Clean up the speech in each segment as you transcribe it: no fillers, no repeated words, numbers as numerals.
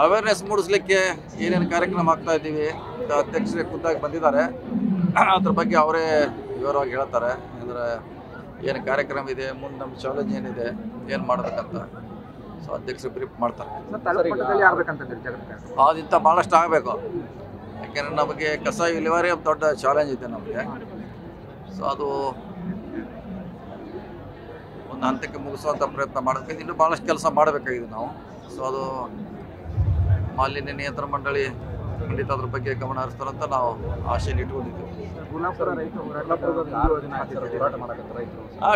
Awareness ಮೂಡಿಸಲಿಕ್ಕೆ ಏನೇನು ಕಾರ್ಯಕ್ರಮ ಆಗ್ತಾ ಇದ್ದೀವಿ ಅಧ್ಯಕ್ಷರೇ ಖುದ್ದಾಗಿ ಬಂದಿದ್ದಾರೆ. ಅದ್ರ ಬಗ್ಗೆ ಅವರೇ ವಿವರವಾಗಿ ಹೇಳ್ತಾರೆ. ಅಂದರೆ ಏನು ಕಾರ್ಯಕ್ರಮ ಇದೆ, ಮುಂದೆ ನಮ್ಮ ಚಾಲೆಂಜ್ ಏನಿದೆ, ಏನು ಮಾಡಬೇಕಂತ. ಸೊ ಅಧ್ಯಕ್ಷರು ಬ್ರೀಫ್ ಮಾಡ್ತಾರೆ. ಅದಿಂತ ಭಾಳಷ್ಟು ಆಗಬೇಕು. ಯಾಕೆಂದರೆ ನಮಗೆ ಕಸ ವಿಲೇವಾರಿ ದೊಡ್ಡ ಚಾಲೆಂಜ್ ಇದೆ ನಮಗೆ. ಸೊ ಅದು ಒಂದು ಹಂತಕ್ಕೆ ಮುಗಿಸುವಂಥ ಪ್ರಯತ್ನ ಮಾಡಬೇಕು. ಇನ್ನೂ ಭಾಳಷ್ಟು ಕೆಲಸ ಮಾಡಬೇಕಾಗಿದೆ ನಾವು. ಸೊ ಅದು ಮಾಲಿನ್ಯ ನಿಯಂತ್ರಣ ಮಂಡಳಿ ಖಂಡಿತ ಅದ್ರ ಬಗ್ಗೆ ಗಮನ ಹರಿಸ್ತಾರಂತ ನಾವು ಆಶೆಯನ್ನು ಇಟ್ಕೊಂಡಿದ್ದೀವಿ.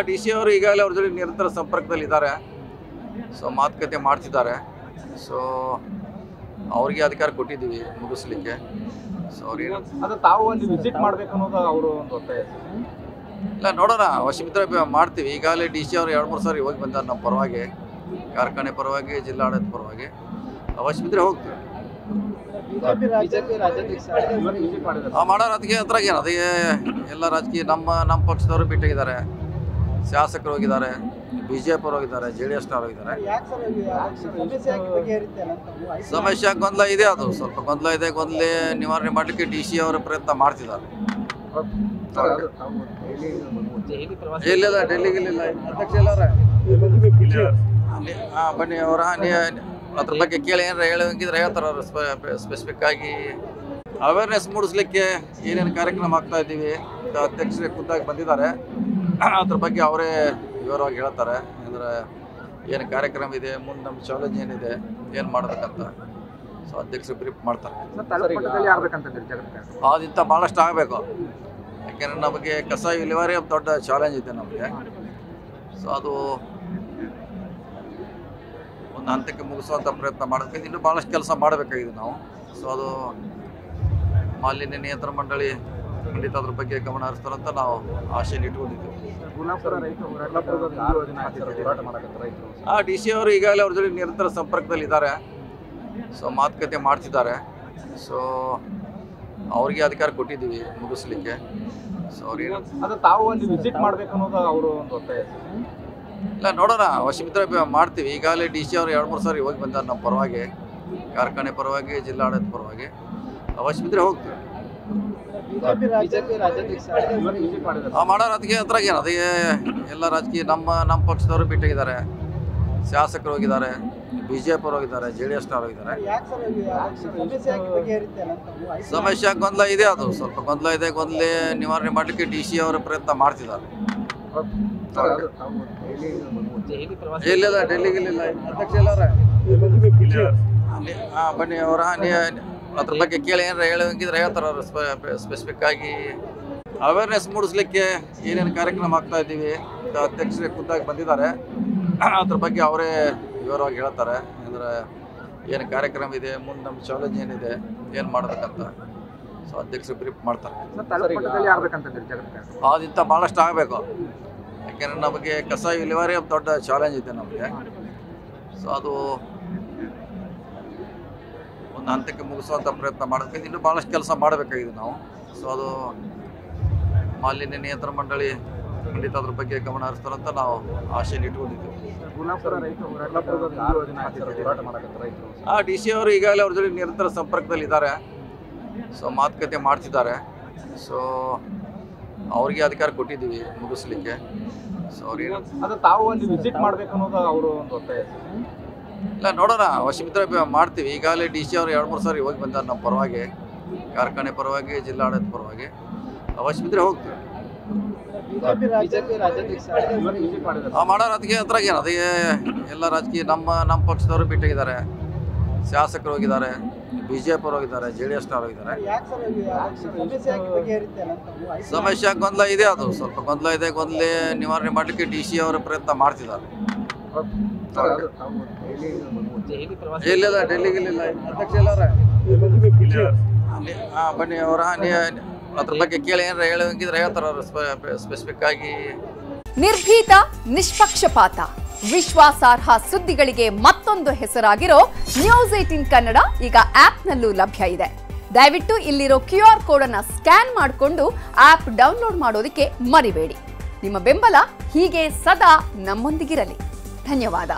ಡಿ ಸಿ ಅವರು ಈಗಾಗಲೇ ಅವ್ರ ಜೊತೆ ನಿರಂತರ ಸಂಪರ್ಕದಲ್ಲಿದ್ದಾರೆ. ಸೊ ಮಾತುಕತೆ ಮಾಡ್ತಿದ್ದಾರೆ. ಸೊ ಅವ್ರಿಗೆ ಅಧಿಕಾರ ಕೊಟ್ಟಿದ್ದೀವಿ ಮುಗಿಸ್ಲಿಕ್ಕೆ. ಸೊ ಅವ್ರಿಗೆ ತಾವು ಅಲ್ಲಿ ವಿಸಿಟ್ ಮಾಡಬೇಕು ಅನ್ನೋದು ಅವರು ಒಂದು ಒತ್ತಾಯ. ಇಲ್ಲ ನೋಡೋಣ, ವಶಮಿತ್ರ ಮಾಡ್ತೀವಿ. ಈಗಾಗಲೇ ಡಿ ಸಿ ಅವರು 2-3 ಸಾರಿ ಹೋಗಿ ಬಂದಾರೆ ನಮ್ಮ ಪರವಾಗಿ, ಕಾರ್ಖಾನೆ ಪರವಾಗಿ, ಜಿಲ್ಲಾಡಳಿತ ಪರವಾಗಿ. ಅವಶ್ಯಮಿದ್ರೆ ಹೋಗ್ತೀವಿ. ಮಾಡೋರು ಅದಕ್ಕೆ ಅದ್ರಾಗ ಏನು, ಅದಕ್ಕೆ ಎಲ್ಲ ರಾಜಕೀಯ ನಮ್ಮ ಪಕ್ಷದವರು ಬಿಟ್ಟಿದ್ದಾರೆ, ಶಾಸಕರು ಹೋಗಿದ್ದಾರೆ, BJP ಹೋಗಿದ್ದಾರೆ, JDS ಹೋಗಿದ್ದಾರೆ. ಸಮಸ್ಯೆ ಗೊಂದಲ ಇದೆ, ಅದು ಸ್ವಲ್ಪ ಗೊಂದಲ ಇದೆ. ಗೊಂದಲ ನಿವಾರಣೆ ಮಾಡಲಿಕ್ಕೆ ಡಿ ಸಿ ಅವರ ಪ್ರಯತ್ನ ಮಾಡ್ತಿದ್ದಾರೆ. ಎಲ್ಲಿಲ್ಲ, ಡೆಲ್ಲಿಗಿಲ್ಲ ಅಧ್ಯಕ್ಷ ಎಲ್ಲಾರ ಬನ್ನಿ ಅವರ ಅದ್ರ ಬಗ್ಗೆ ಕೇಳಿ ಏನಾರ ಹೇಳಂಗಿದ್ರೆ ಹೇಳ್ತಾರೆ ಅವರು ಸ್ಪೆಸಿಫಿಕ್ ಆಗಿ. ಅವೇರ್ನೆಸ್ ಮೂಡಿಸ್ಲಿಕ್ಕೆ ಏನೇನು ಕಾರ್ಯಕ್ರಮ ಆಗ್ತಾ ಇದ್ದೀವಿ ಅಧ್ಯಕ್ಷರೇ ಖುದ್ದಾಗಿ ಬಂದಿದ್ದಾರೆ. ಅದ್ರ ಬಗ್ಗೆ ಅವರೇ ವಿವರವಾಗಿ ಹೇಳ್ತಾರೆ. ಅಂದರೆ ಏನು ಕಾರ್ಯಕ್ರಮ ಇದೆ, ಮುಂದೆ ನಮ್ಮ ಚಾಲೆಂಜ್ ಏನಿದೆ, ಏನು ಮಾಡಬೇಕಂತ. ಸೊ ಅಧ್ಯಕ್ಷರು ಬ್ರೀಫ್ ಮಾಡ್ತಾರೆ. ಅದಿಂತ ಭಾಳಷ್ಟು ಆಗಬೇಕು. ಯಾಕೆಂದರೆ ನಮಗೆ ಕಸ ವಿಲೇವಾರಿ ದೊಡ್ಡ ಚಾಲೆಂಜ್ ಇದೆ ನಮಗೆ. ಸೊ ಅದು ಒಂದು ಹಂತಕ್ಕೆ ಮುಗಿಸುವಂಥ ಪ್ರಯತ್ನ ಮಾಡಬೇಕು. ಇನ್ನೂ ಭಾಳಷ್ಟು ಕೆಲಸ ಮಾಡಬೇಕಾಗಿದೆ ನಾವು. ಸೊ ಅದು ಮಾಲಿನ್ಯ ನಿಯಂತ್ರಣ ಮಂಡಳಿ ಖಂಡಿತ ಅದ್ರ ಬಗ್ಗೆ ಗಮನ ಹರಿಸ್ತಾರಂತ ನಾವು ಆಶೆಯನ್ನು ಇಟ್ಕೊಂಡಿದ್ದೀವಿ. ಡಿ ಸಿ ಅವರು ಈಗಾಗಲೇ ಅವ್ರ ಜೊತೆ ನಿರಂತರ ಸಂಪರ್ಕದಲ್ಲಿದ್ದಾರೆ. ಸೊ ಮಾತುಕತೆ ಮಾಡ್ತಿದ್ದಾರೆ. ಸೊ ಅವ್ರಿಗೆ ಅಧಿಕಾರ ಕೊಟ್ಟಿದ್ದೀವಿ ಮುಗಿಸ್ಲಿಕ್ಕೆ. ಸೊ ಅವ್ರಿಗೆ ತಾವು ಅಲ್ಲಿ ವಿಸಿಟ್ ಮಾಡಬೇಕು ಅನ್ನೋದು ಅವರು ಒಂದು ಒತ್ತಾಯ. ಇಲ್ಲ ನೋಡೋಣ, ವಶಮಿತ್ರ ಮಾಡ್ತೀವಿ. ಈಗಾಗಲೇ ಡಿ ಸಿ ಅವರು 2-3 ಸಾರಿ ಹೋಗಿ ಬಂದಾರೆ ನಮ್ಮ ಪರವಾಗಿ, ಕಾರ್ಖಾನೆ ಪರವಾಗಿ, ಜಿಲ್ಲಾಡಳಿತ ಪರವಾಗಿ. ಅವಶ್ಯಮಿದ್ರೆ ಹೋಗ್ತೀವಿ. ಮಾಡೋರು ಅದಕ್ಕೆ ಅದ್ರಾಗ ಏನು, ಅದಕ್ಕೆ ಎಲ್ಲ ರಾಜಕೀಯ ನಮ್ಮ ಪಕ್ಷದವರು ಬಿಟ್ಟಿದ್ದಾರೆ, ಶಾಸಕರು ಹೋಗಿದ್ದಾರೆ, BJP ಹೋಗಿದ್ದಾರೆ, JDS ಹೋಗಿದ್ದಾರೆ. ಸಮಸ್ಯೆ ಗೊಂದಲ ಇದೆ, ಅದು ಸ್ವಲ್ಪ ಗೊಂದಲ ಇದೆ. ಗೊಂದಲ ನಿವಾರಣೆ ಮಾಡಲಿಕ್ಕೆ ಡಿ ಸಿ ಅವರ ಪ್ರಯತ್ನ ಮಾಡ್ತಿದ್ದಾರೆ. ಎಲ್ಲಿಲ್ಲ, ಡೆಲ್ಲಿಗಿಲ್ಲ ಅಧ್ಯಕ್ಷ ಎಲ್ಲಾರ ಬನ್ನಿ ಅವರ ಅದ್ರ ಬಗ್ಗೆ ಕೇಳಿ ಏನಾರ ಹೇಳಂಗಿದ್ರೆ ಹೇಳ್ತಾರೆ ಅವರು ಸ್ಪೆಸಿಫಿಕ್ ಆಗಿ. ಅವೇರ್ನೆಸ್ ಮೂಡಿಸ್ಲಿಕ್ಕೆ ಏನೇನು ಕಾರ್ಯಕ್ರಮ ಆಗ್ತಾ ಇದ್ದೀವಿ ಅಧ್ಯಕ್ಷರೇ ಖುದ್ದಾಗಿ ಬಂದಿದ್ದಾರೆ. ಅದ್ರ ಬಗ್ಗೆ ಅವರೇ ವಿವರವಾಗಿ ಹೇಳ್ತಾರೆ. ಅಂದರೆ ಏನು ಕಾರ್ಯಕ್ರಮ ಇದೆ, ಮುಂದೆ ನಮ್ಮ ಚಾಲೆಂಜ್ ಏನಿದೆ, ಏನು ಮಾಡಬೇಕಂತ. ಸೊ ಅಧ್ಯಕ್ಷರು ಬ್ರೀಫ್ ಮಾಡ್ತಾರೆ. ಅದಿಂತ ಭಾಳಷ್ಟು ಆಗಬೇಕು. ಯಾಕೆಂದರೆ ನಮಗೆ ಕಸ ವಿಲೇವಾರಿ ದೊಡ್ಡ ಚಾಲೆಂಜ್ ಇದೆ ನಮಗೆ. ಸೊ ಅದು ಒಂದು ಹಂತಕ್ಕೆ ಮುಗಿಸುವಂಥ ಪ್ರಯತ್ನ ಮಾಡಬೇಕು. ಇನ್ನೂ ಭಾಳಷ್ಟು ಕೆಲಸ ಮಾಡಬೇಕಾಗಿದೆ ನಾವು. ಸೊ ಅದು ಮಾಲಿನ್ಯ ನಿಯಂತ್ರಣ ಮಂಡಳಿ ಖಂಡಿತ ಅದ್ರ ಬಗ್ಗೆ ಗಮನ ಹರಿಸ್ತಾರಂತ ನಾವು ಆಶೆಯನ್ನು ಇಟ್ಕೊಂಡಿದ್ದೀವಿ. ಡಿ ಸಿ ಅವರು ಈಗಾಗಲೇ ಅವ್ರ ಜೊತೆ ನಿರಂತರ ಸಂಪರ್ಕದಲ್ಲಿದ್ದಾರೆ. ಸೊ ಮಾತುಕತೆ ಮಾಡ್ತಿದ್ದಾರೆ. ಸೊ ಅವ್ರಿಗೆ ಅಧಿಕಾರ ಕೊಟ್ಟಿದ್ದೀವಿ ಮುಗಿಸ್ಲಿಕ್ಕೆ. ಸೊ ಅವ್ರಿಗೆ ತಾವು ಅಲ್ಲಿ ವಿಸಿಟ್ ಮಾಡಬೇಕು ಅನ್ನೋದು ಅವರು ಒಂದು ಒತ್ತಾಯ. ಇಲ್ಲ ನೋಡೋಣ, ವಶಮಿತ್ರ ಮಾಡ್ತೀವಿ. ಈಗಾಗಲೇ ಡಿ ಸಿ ಅವರು 2-3 ಸಾರಿ ಹೋಗಿ ಬಂದಾರೆ ನಮ್ಮ ಪರವಾಗಿ, ಕಾರ್ಖಾನೆ ಪರವಾಗಿ, ಜಿಲ್ಲಾಡಳಿತ ಪರವಾಗಿ. ಅವಶ್ಯಮಿದ್ರೆ ಹೋಗ್ತೀವಿ. ಮಾಡೋರು ಅದಕ್ಕೆ ಅದ್ರಾಗ ಏನು, ಅದಕ್ಕೆ ಎಲ್ಲ ರಾಜಕೀಯ ನಮ್ಮ ಪಕ್ಷದವರು ಬಿಟ್ಟಿದ್ದಾರೆ, ಶಾಸಕರು ಹೋಗಿದ್ದಾರೆ, BJP ಹೋಗಿದ್ದಾರೆ, JDS ಹೋಗಿದ್ದಾರೆ. ಸಮಸ್ಯೆ ಗೊಂದಲ ಇದೆ, ಅದು ಸ್ವಲ್ಪ ಗೊಂದಲ ಇದೆ. ಗೊಂದಲ ನಿವಾರಣೆ ಮಾಡಲಿಕ್ಕೆ ಡಿ ಸಿ ಅವರ ಪ್ರಯತ್ನ ಮಾಡ್ತಿದ್ದಾರೆ. ಎಲ್ಲಿಲ್ಲ, ಡೆಲ್ಲಿಗಿಲ್ಲ ಅಧ್ಯಕ್ಷ ಎಲ್ಲಾರ ಬನ್ನಿ ಅವರ ಅದ್ರ ಬಗ್ಗೆ ಕೇಳಿ ಏನಾರ ಹೇಳಂಗಿದ್ರೆ ಹೇಳ್ತಾರೆ ಅವರು ಸ್ಪೆಸಿಫಿಕ್ ಆಗಿ. ನಿರ್ಭೀತ, ನಿಷ್ಪಕ್ಷಪಾತ, ವಿಶ್ವಾಸಾರ್ಹ ಸುದ್ದಿಗಳಿಗೆ ಮತ್ತೊಂದು ಹೆಸರಾಗಿರೋ News18 ಕನ್ನಡ ಈಗ ಆಪ್ನಲ್ಲೂ ಲಭ್ಯ ಇದೆ. ದಯವಿಟ್ಟು ಇಲ್ಲಿರೋ QR ಕೋಡ್ ಅನ್ನು ಸ್ಕ್ಯಾನ್ ಮಾಡಿಕೊಂಡು ಆಪ್ ಡೌನ್ಲೋಡ್ ಮಾಡೋದಕ್ಕೆ ಮರಿಬೇಡಿ. ನಿಮ್ಮ ಬೆಂಬಲ ಹೀಗೆ ಸದಾ ನಮ್ಮೊಂದಿಗಿರಲಿ. ಧನ್ಯವಾದ.